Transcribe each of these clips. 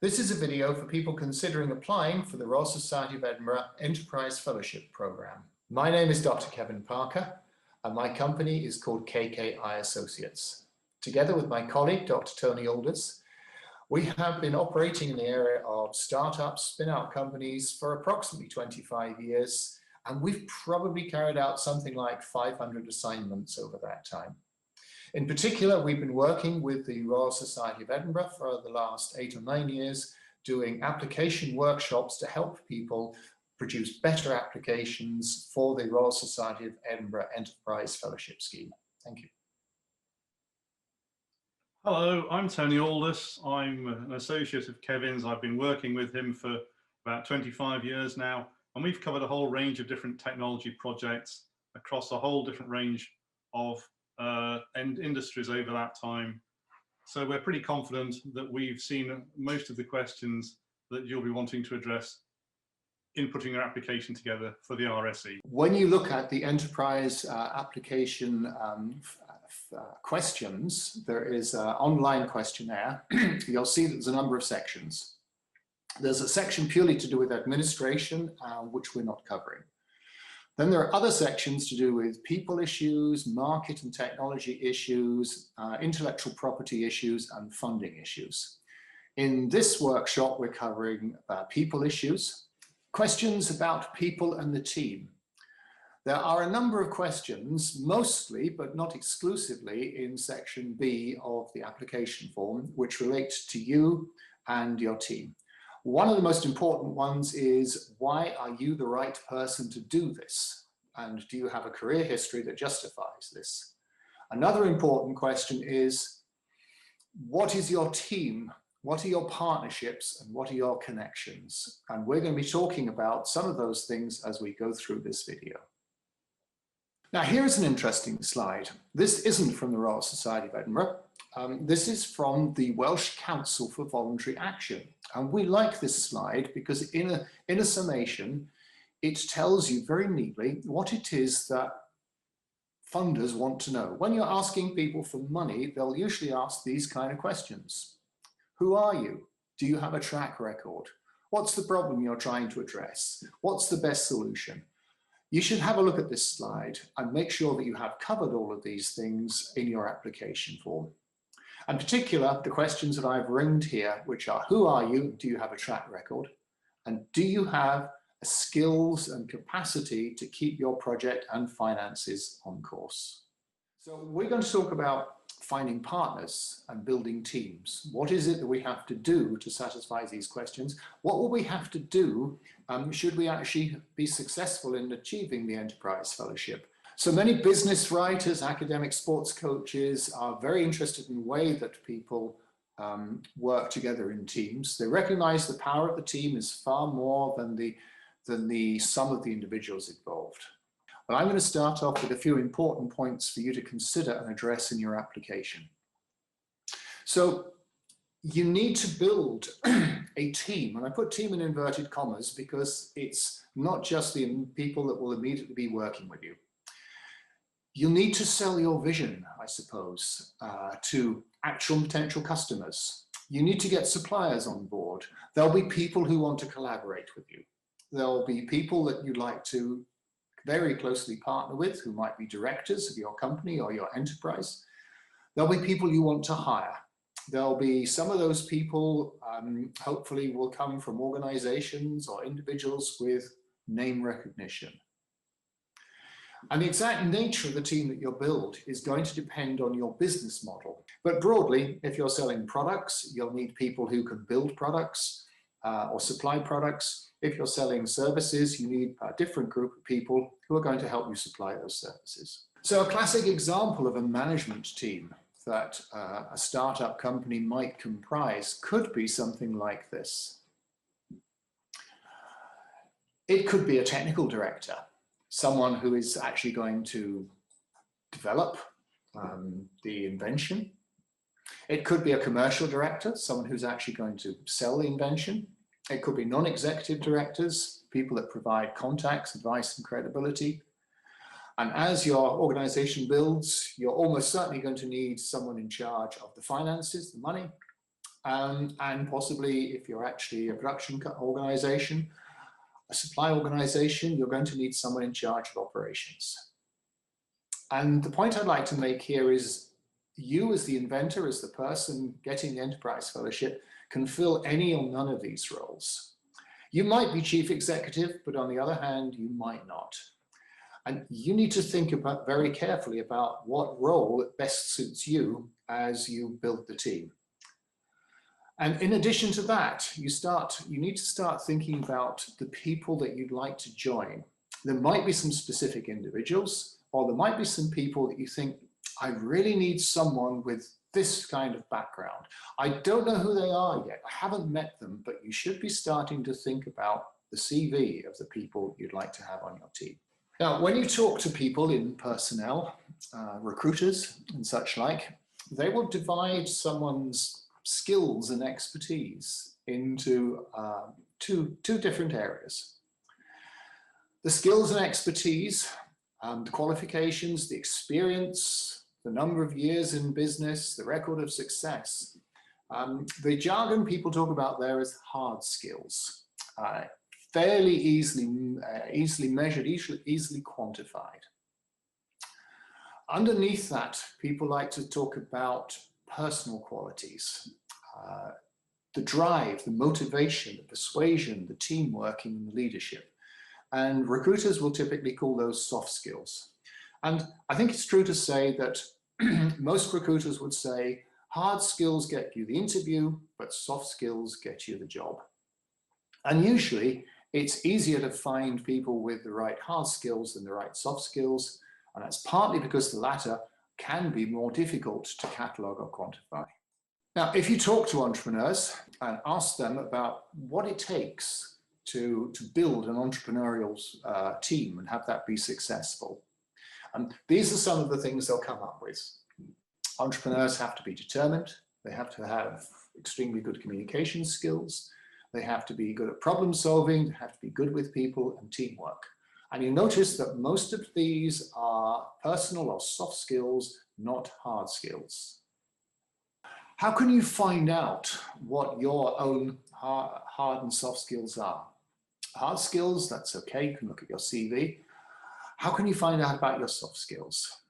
This is a video for people considering applying for the Royal Society of Edinburgh Enterprise Fellowship Programme. My name is Dr. Kevin Parker and my company is called KKi Associates. Together with my colleague, Dr. Tony Alhous, we have been operating in the area of startups, spin-out companies for approximately 25 years, and we've probably carried out something like 500 assignments over that time. In particular, we've been working with the Royal Society of Edinburgh for the last 8 or 9 years, doing application workshops to help people produce better applications for the Royal Society of Edinburgh Enterprise Fellowship Scheme. Thank you. Hello, I'm Tony Alhous. I'm an associate of Kevin's. I've been working with him for about 25 years now, and we've covered a whole range of different technology projects across a whole different range of industries over that time. So we're pretty confident that we've seen most of the questions that you'll be wanting to address in putting your application together for the RSE. When you look at the enterprise application questions, there is an online questionnaire. You'll see that there's a number of sections. There's a section purely to do with administration, which we're not covering. Then there are other sections to do with people issues, market and technology issues, intellectual property issues, and funding issues. In this workshop, we're covering people issues, questions about people and the team. There are a number of questions, mostly, but not exclusively, in section B of the application form, which relate to you and your team. One of the most important ones is, why are you the right person to do this? And do you have a career history that justifies this? Another important question is, what is your team? What are your partnerships and what are your connections? And we're going to be talking about some of those things as we go through this video. Now, here's an interesting slide. This isn't from the Royal Society of Edinburgh. This is from the Welsh Council for Voluntary Action. And we like this slide because in a summation, it tells you very neatly what it is that funders want to know. When you're asking people for money, they'll usually ask these kind of questions. Who are you? Do you have a track record? What's the problem you're trying to address? What's the best solution? You should have a look at this slide and make sure that you have covered all of these things in your application form. In particular, the questions that I've ringed here, which are, who are you? Do you have a track record? And do you have skills and capacity to keep your project and finances on course? So we're going to talk about finding partners and building teams. What is it that we have to do to satisfy these questions? What will we have to do should we actually be successful in achieving the Enterprise Fellowship? So many business writers, academic sports coaches are very interested in the way that people work together in teams. They recognize the power of the team is far more than the sum of the individuals involved. But I'm going to start off with a few important points for you to consider and address in your application. So you need to build a team, and I put team in inverted commas because it's not just the people that will immediately be working with you. You need to sell your vision, I suppose, to actual potential customers. You need to get suppliers on board. There'll be people who want to collaborate with you. There'll be people that you'd like to very closely partner with, who might be directors of your company or your enterprise. There'll be people you want to hire. There'll be some of those people, hopefully will come from organizations or individuals with name recognition. And the exact nature of the team that you'll build is going to depend on your business model. But broadly, if you're selling products, you'll need people who can build products or supply products. If you're selling services, you need a different group of people who are going to help you supply those services. So a classic example of a management team that a startup company might comprise could be something like this. It could be a technical director, someone who is actually going to develop the invention. It could be a commercial director, someone who's actually going to sell the invention. It could be non-executive directors, people that provide contacts, advice, and credibility. And as your organization builds, you're almost certainly going to need someone in charge of the finances, the money, and possibly if you're actually a production organization, a supply organization, you're going to need someone in charge of operations. And the point I'd like to make here is you as the inventor, as the person getting the Enterprise Fellowship, can fill any or none of these roles. You might be chief executive, but on the other hand, you might not. And you need to think about very carefully about what role best suits you as you build the team. And in addition to that, you need to start thinking about the people that you'd like to join. There might be some specific individuals, or there might be some people that you think, I really need someone with this kind of background. I don't know who they are yet. I haven't met them, but you should be starting to think about the CV of the people you'd like to have on your team. Now, when you talk to people in personnel, recruiters and such like, they will divide someone's skills and expertise into two different areas. The skills and expertise, the qualifications, the experience, the number of years in business, the record of success. The jargon people talk about there is hard skills, fairly easily measured, easily quantified. Underneath that, people like to talk about personal qualities, the drive, the motivation, the persuasion, the teamwork, and the leadership. And recruiters will typically call those soft skills. And I think it's true to say that most recruiters would say hard skills get you the interview, but soft skills get you the job. And usually it's easier to find people with the right hard skills than the right soft skills. And that's partly because the latter can be more difficult to catalog or quantify. Now, if you talk to entrepreneurs and ask them about what it takes to build an entrepreneurial team and have that be successful, these are some of the things they'll come up with. Entrepreneurs have to be determined. They have to have extremely good communication skills. They have to be good at problem solving. They have to be good with people and teamwork. And you notice that most of these are personal or soft skills, not hard skills. How can you find out what your own hard and soft skills are? Hard skills, that's okay. You can look at your CV. How can you find out about your soft skills?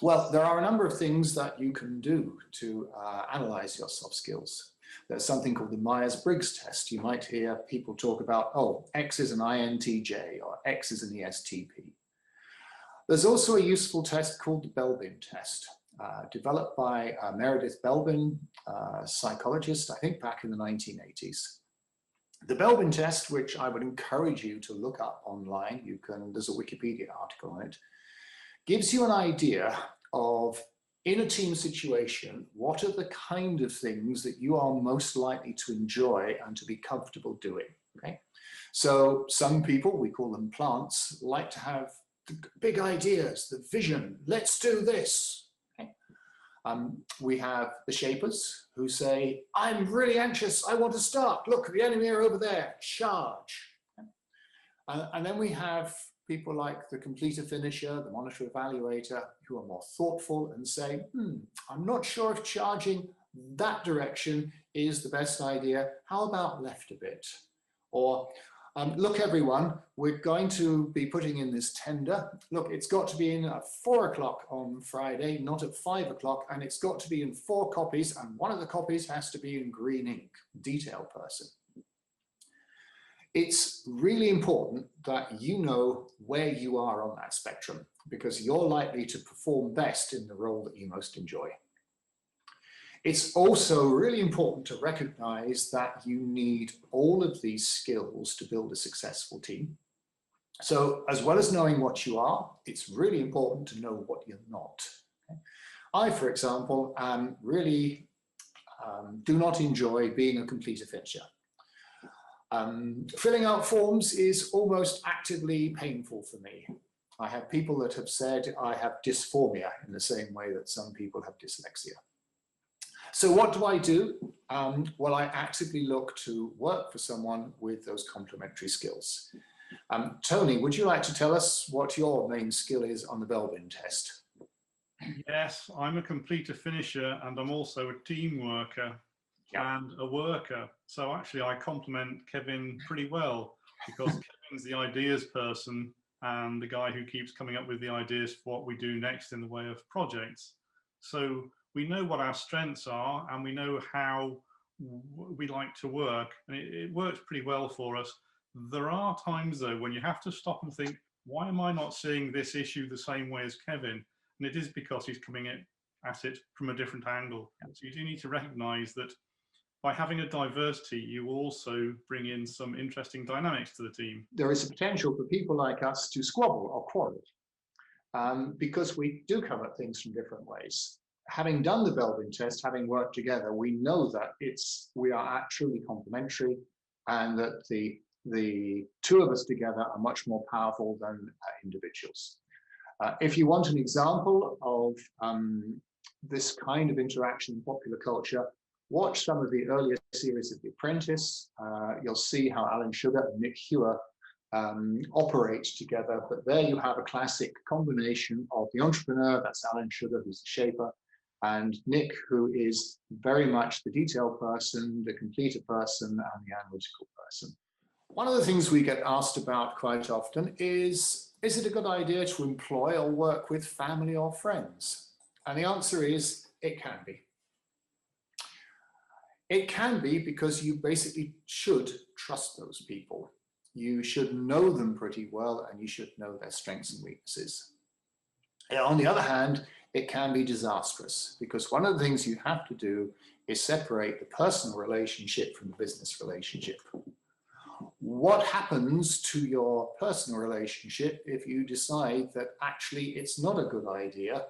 Well, there are a number of things that you can do to analyze your soft skills. There's something called the Myers-Briggs test. You might hear people talk about, oh, X is an INTJ or X is an ESTP. There's also a useful test called the Belbin test, developed by Meredith Belbin, a psychologist, I think back in the 1980s. The Belbin test, which I would encourage you to look up online, there's a Wikipedia article on it, gives you an idea of, in a team situation, what are the kind of things that you are most likely to enjoy and to be comfortable doing, okay? So some people, we call them plants, like to have the big ideas, the vision, let's do this. Okay? We have the shapers who say, I'm really anxious, I want to start. Look, the enemy are over there, charge. Okay? And then we have people like the completer finisher, the monitor evaluator, who are more thoughtful and say, I'm not sure if charging that direction is the best idea. How about left a bit? Or look, everyone, we're going to be putting in this tender. Look, it's got to be in at 4 o'clock on Friday, not at 5 o'clock, and it's got to be in 4 copies, and one of the copies has to be in green ink, detail person. It's really important that you know where you are on that spectrum, because you're likely to perform best in the role that you most enjoy. It's also really important to recognize that you need all of these skills to build a successful team. So as well as knowing what you are, it's really important to know what you're not. Okay? I, for example, really do not enjoy being a completer finisher. Filling out forms is almost actively painful for me. I have people that have said I have dysformia in the same way that some people have dyslexia. So what do? Well, I actively look to work for someone with those complementary skills. Tony, would you like to tell us what your main skill is on the Belbin test? Yes, I'm a completer finisher and I'm also a team worker. and a worker. So actually I compliment Kevin pretty well, because Kevin's the ideas person and the guy who keeps coming up with the ideas for what we do next in the way of projects. So we know what our strengths are and we know how we like to work, and it works pretty well for us. There are times though when you have to stop and think, why am I not seeing this issue the same way as Kevin? And it is because he's coming at it from a different angle. So you do need to recognize that by having a diversity, you also bring in some interesting dynamics to the team. There is a potential for people like us to squabble or quarrel, because we do come at things from different ways. Having done the Belbin test, having worked together, we know that we are truly complementary, and that the two of us together are much more powerful than individuals. If you want an example of this kind of interaction in popular culture, watch some of the earlier series of The Apprentice. You'll see how Alan Sugar and Nick Hewer operate together. But there you have a classic combination of the entrepreneur, that's Alan Sugar, who's the shaper, and Nick, who is very much the detail person, the completer person, and the analytical person. One of the things we get asked about quite often is it a good idea to employ or work with family or friends? And the answer is, it can be. It can be because you basically should trust those people. You should know them pretty well, and you should know their strengths and weaknesses. And on the other hand, it can be disastrous, because one of the things you have to do is separate the personal relationship from the business relationship. What happens to your personal relationship if you decide that actually it's not a good idea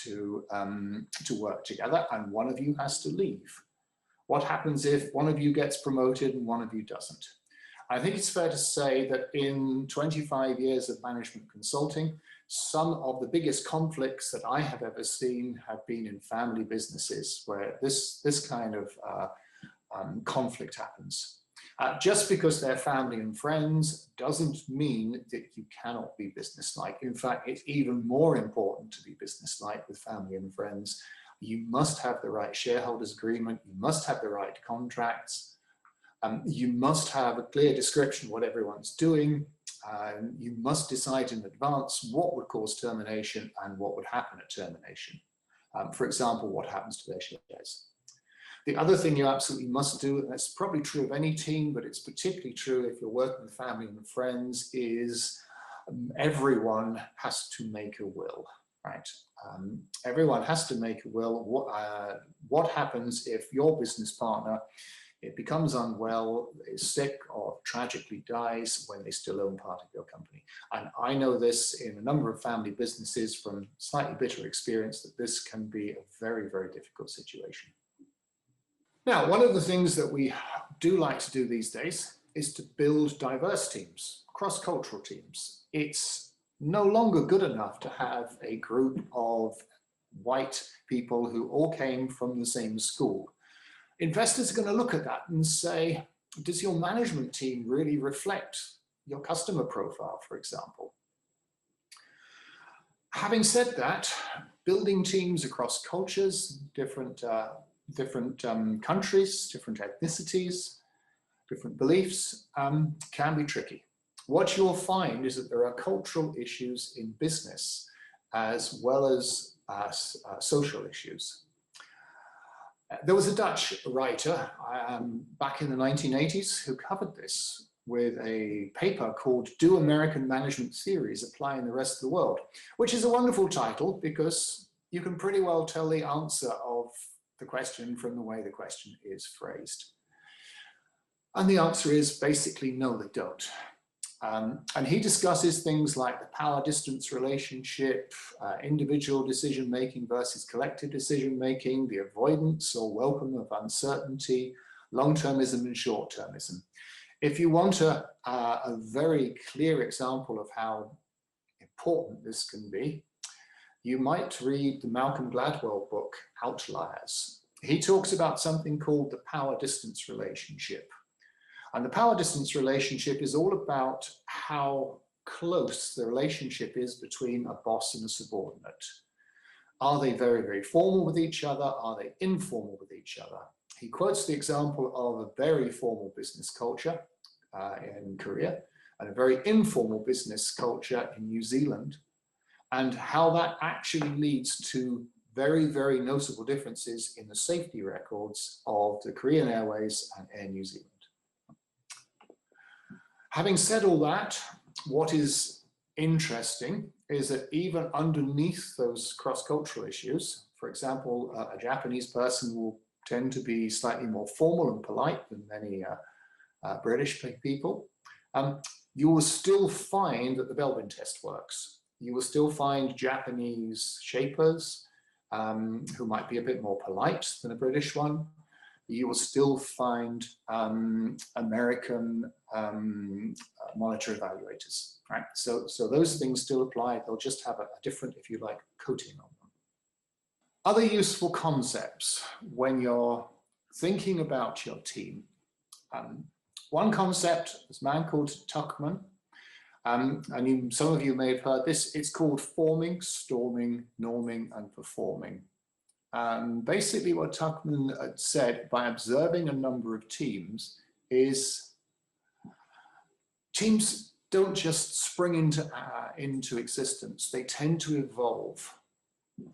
to work together and one of you has to leave? What happens if one of you gets promoted and one of you doesn't? I think it's fair to say that in 25 years of management consulting, some of the biggest conflicts that I have ever seen have been in family businesses where this kind of conflict happens. Just because they're family and friends doesn't mean that you cannot be businesslike. In fact, it's even more important to be businesslike with family and friends. You must have the right shareholders agreement, you must have the right contracts, you must have a clear description of what everyone's doing, you must decide in advance what would cause termination and what would happen at termination. For example, what happens to their shares. The other thing you absolutely must do, and that's probably true of any team, but it's particularly true if you're working with family and friends, is everyone has to make a will, right? Everyone has to make a will. What happens if your business partner, it becomes unwell, is sick, or tragically dies when they still own part of your company? And I know this in a number of family businesses from slightly bitter experience, that this can be a very, very difficult situation. Now, one of the things that we do like to do these days is to build diverse teams, cross-cultural teams. It's no longer good enough to have a group of white people who all came from the same school. Investors are going to look at that and say, does your management team really reflect your customer profile, for example? Having said that, building teams across cultures, different countries, different ethnicities, different beliefs can be tricky. What you'll find is that there are cultural issues in business as well as social issues. There was a Dutch writer back in the 1980s who covered this with a paper called Do American Management Theories Apply in the Rest of the World, which is a wonderful title because you can pretty well tell the answer of the question from the way the question is phrased. And the answer is basically no, they don't. And he discusses things like the power distance relationship, individual decision-making versus collective decision-making, the avoidance or welcome of uncertainty, long-termism and short-termism. If you want a very clear example of how important this can be, you might read the Malcolm Gladwell book, Outliers. He talks about something called the power distance relationship. And the power distance relationship is all about how close the relationship is between a boss and a subordinate. Are they very, very formal with each other? Are they informal with each other? He quotes the example of a very formal business culture in Korea and a very informal business culture in New Zealand, and how that actually leads to very, very noticeable differences in the safety records of the Korean Airways and Air New Zealand. Having said all that, what is interesting is that even underneath those cross-cultural issues, for example, a Japanese person will tend to be slightly more formal and polite than many British people. You will still find that the Belbin test works. You will still find Japanese shapers who might be a bit more polite than a British one. You will still find American monitor evaluators, right? So those things still apply. They'll just have a different, if you like, coating on them. Other useful concepts when you're thinking about your team. One concept, this man called Tuckerman, and some of you may have heard this, it's called forming, storming, norming, and performing. Basically what Tuckerman said, by observing a number of teams, is teams don't just spring into existence, they tend to evolve.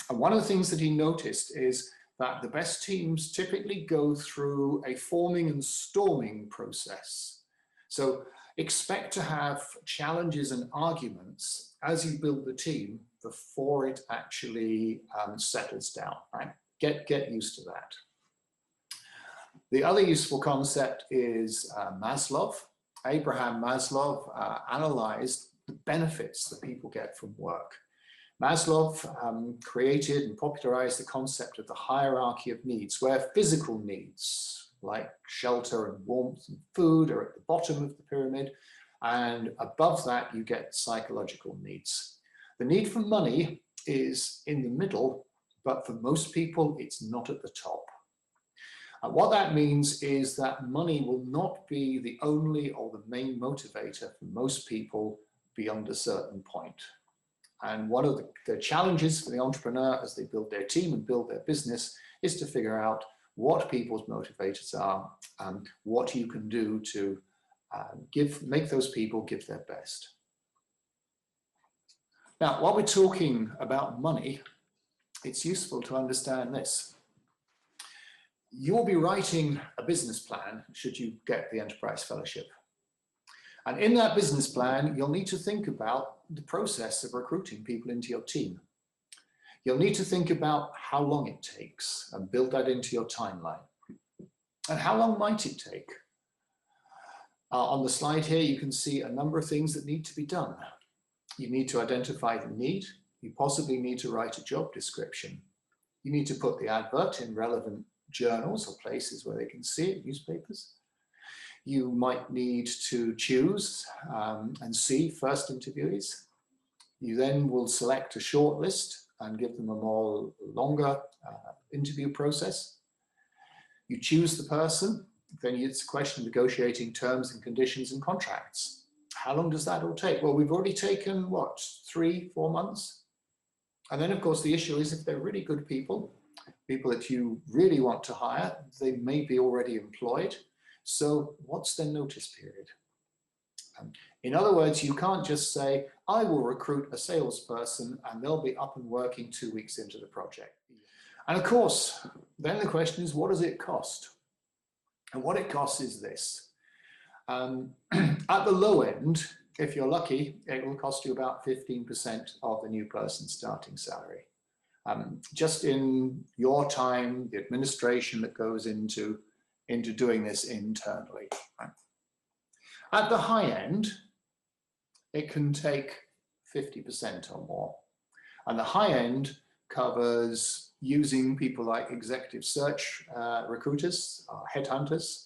And one of the things that he noticed is that the best teams typically go through a forming and storming process. So expect to have challenges and arguments as you build the team before it actually settles down, right? Get used to that. The other useful concept is Maslow. Abraham Maslow analyzed the benefits that people get from work. Maslow created and popularized the concept of the hierarchy of needs, where physical needs like shelter and warmth and food are at the bottom of the pyramid, and above that you get psychological needs. The need for money is in the middle, but for most people it's not at the top. What that means is that money will not be the only or the main motivator for most people beyond a certain point. And one of the challenges for the entrepreneur as they build their team and build their business is to figure out what people's motivators are and what you can do to make those people give their best. Now, while we're talking about money, it's useful to understand this. You'll be writing a business plan should you get the Enterprise Fellowship. And in that business plan, you'll need to think about the process of recruiting people into your team. You'll need to think about how long it takes and build that into your timeline. And how long might it take? On the slide here, you can see a number of things that need to be done. You need to identify the need. You possibly need to write a job description. You need to put the advert in relevant journals or places where they can see it, newspapers. You might need to choose and see first interviewees. You then will select a short list and give them a more longer interview process. You choose the person, then it's a question of negotiating terms and conditions and contracts. How long does that all take? Well, we've already taken, what, 3-4 months? And then, of course, the issue is if they're really good people that you really want to hire, they may be already employed. So what's their notice period? In other words, you can't just say, I will recruit a salesperson and they'll be up and working 2 weeks into the project. And of course, then the question is, what does it cost? And what it costs is this. At the low end, if you're lucky, it will cost you about 15% of the new person's starting salary. Just in your time, the administration that goes into doing this internally. Right? At the high end, it can take 50% or more. And the high end covers using people like executive search recruiters, headhunters.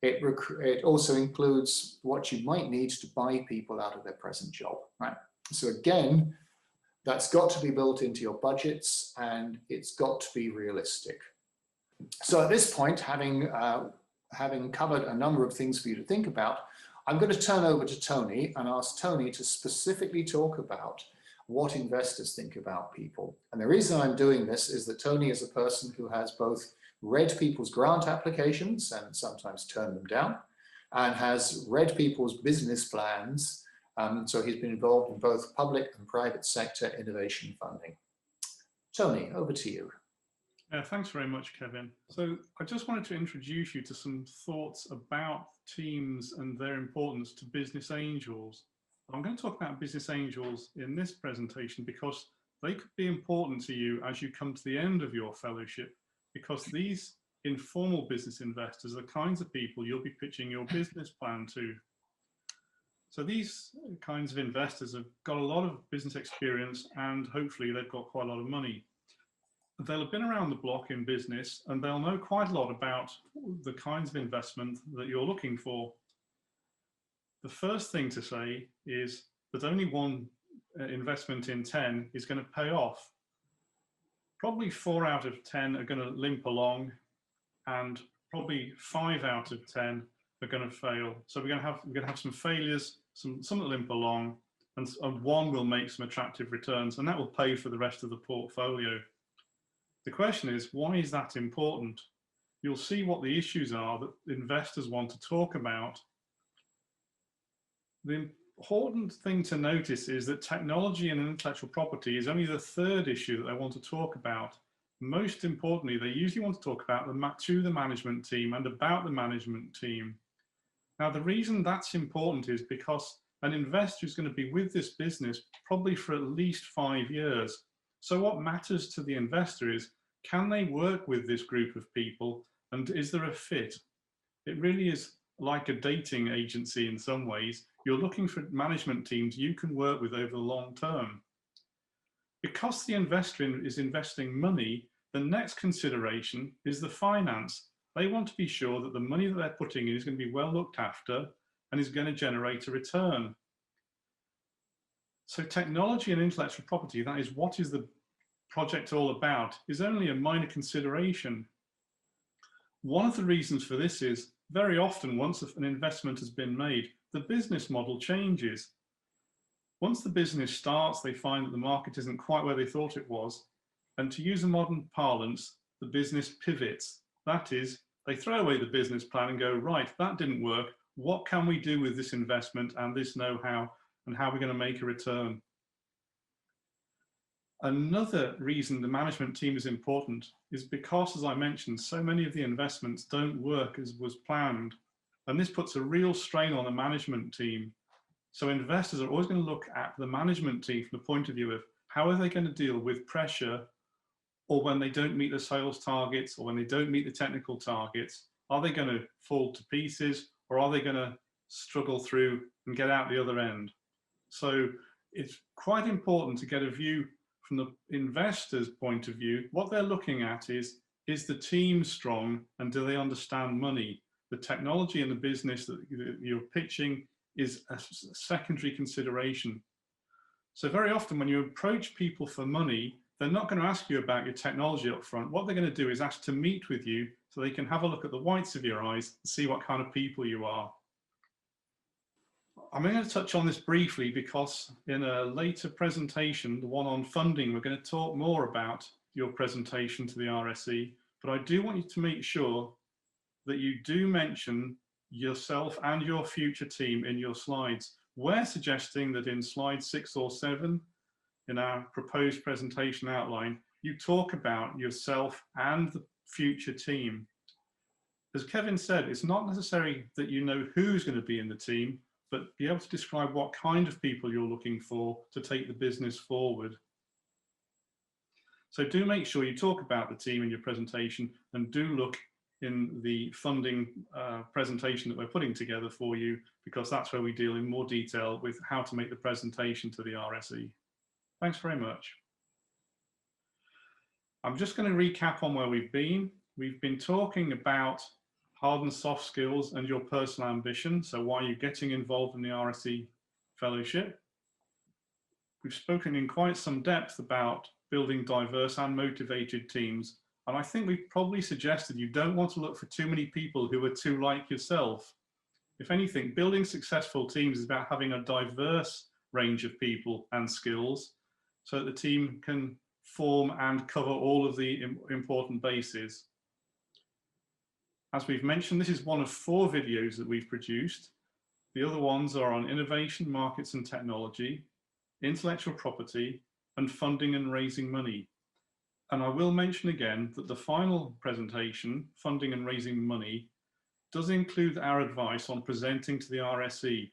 It also includes what you might need to buy people out of their present job. Right? So again, that's got to be built into your budgets and it's got to be realistic. So at this point, having covered a number of things for you to think about, I'm going to turn over to Tony and ask Tony to specifically talk about what investors think about people. And the reason I'm doing this is that Tony is a person who has both read people's grant applications and sometimes turned them down, and has read people's business plans. So he's been involved in both public and private sector innovation funding. Tony, over to you. Thanks very much, Kevin. So I just wanted to introduce you to some thoughts about teams and their importance to business angels. I'm going to talk about business angels in this presentation because they could be important to you as you come to the end of your fellowship, because these informal business investors are the kinds of people you'll be pitching your business plan to. So these kinds of investors have got a lot of business experience and hopefully they've got quite a lot of money. They'll have been around the block in business and they'll know quite a lot about the kinds of investment that you're looking for. The first thing to say is that only one investment in 10 is going to pay off. Probably 4 out of 10 are going to limp along, and probably 5 out of 10 are going to fail. So we're going to have some failures, some that limp along, and one will make some attractive returns, and that will pay for the rest of the portfolio. The question is, why is that important? You'll see what the issues are that investors want to talk about. The important thing to notice is that technology and intellectual property is only the third issue that they want to talk about. Most importantly, they usually want to talk about to the management team and about the management team. Now, the reason that's important is because an investor is going to be with this business probably for at least 5 years. So what matters to the investor is, can they work with this group of people and is there a fit? It really is like a dating agency in some ways. You're looking for management teams you can work with over the long term. Because the investor is investing money, the next consideration is the finance. They want to be sure that the money that they're putting in is going to be well looked after and is going to generate a return. So technology and intellectual property, that is what is the project all about, is only a minor consideration. One of the reasons for this is very often once an investment has been made, the business model changes. Once the business starts, they find that the market isn't quite where they thought it was. And to use a modern parlance, the business pivots. That is, they throw away the business plan and go, right, that didn't work. What can we do with this investment and this know-how, and how are we going to make a return? Another reason the management team is important is because, as I mentioned, so many of the investments don't work as was planned. And this puts a real strain on the management team. So investors are always going to look at the management team from the point of view of how are they going to deal with pressure, or when they don't meet the sales targets, or when they don't meet the technical targets. Are they going to fall to pieces, or are they going to struggle through and get out the other end? So it's quite important to get a view from the investor's point of view. What they're looking at is the team strong and do they understand money? The technology and the business that you're pitching is a secondary consideration. So very often when you approach people for money, they're not going to ask you about your technology up front. What they're going to do is ask to meet with you so they can have a look at the whites of your eyes and see what kind of people you are. I'm going to touch on this briefly because in a later presentation, the one on funding, we're going to talk more about your presentation to the RSE, but I do want you to make sure that you do mention yourself and your future team in your slides. We're suggesting that in slide 6 or 7 in our proposed presentation outline, you talk about yourself and the future team. As Kevin said, it's not necessary that you know who's going to be in the team, but be able to describe what kind of people you're looking for to take the business forward. So do make sure you talk about the team in your presentation, and do look in the funding presentation that we're putting together for you, because that's where we deal in more detail with how to make the presentation to the RSE. Thanks very much. I'm just going to recap on where we've been. We've been talking about hard and soft skills and your personal ambition. So why are you getting involved in the RSE Fellowship? We've spoken in quite some depth about building diverse and motivated teams. And I think we've probably suggested you don't want to look for too many people who are too like yourself. If anything, building successful teams is about having a diverse range of people and skills so that the team can form and cover all of the important bases. As we've mentioned, this is one of 4 videos that we've produced. The other ones are on innovation, markets and technology, intellectual property, and funding and raising money. And I will mention again that the final presentation, funding and raising money, does include our advice on presenting to the RSE.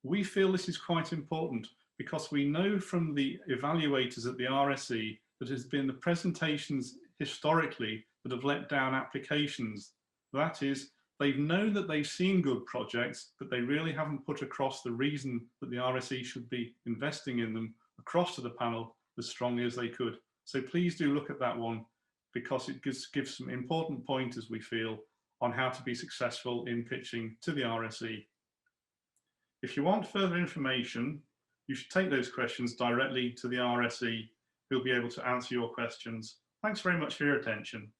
We feel this is quite important because we know from the evaluators at the RSE that it has been the presentations historically that have let down applications. That is, they've known that they've seen good projects, but they really haven't put across the reason that the RSE should be investing in them across to the panel as strongly as they could. So please do look at that one because it gives some important pointers, we feel, on how to be successful in pitching to the RSE. If you want further information, you should take those questions directly to the RSE, who'll be able to answer your questions. Thanks very much for your attention.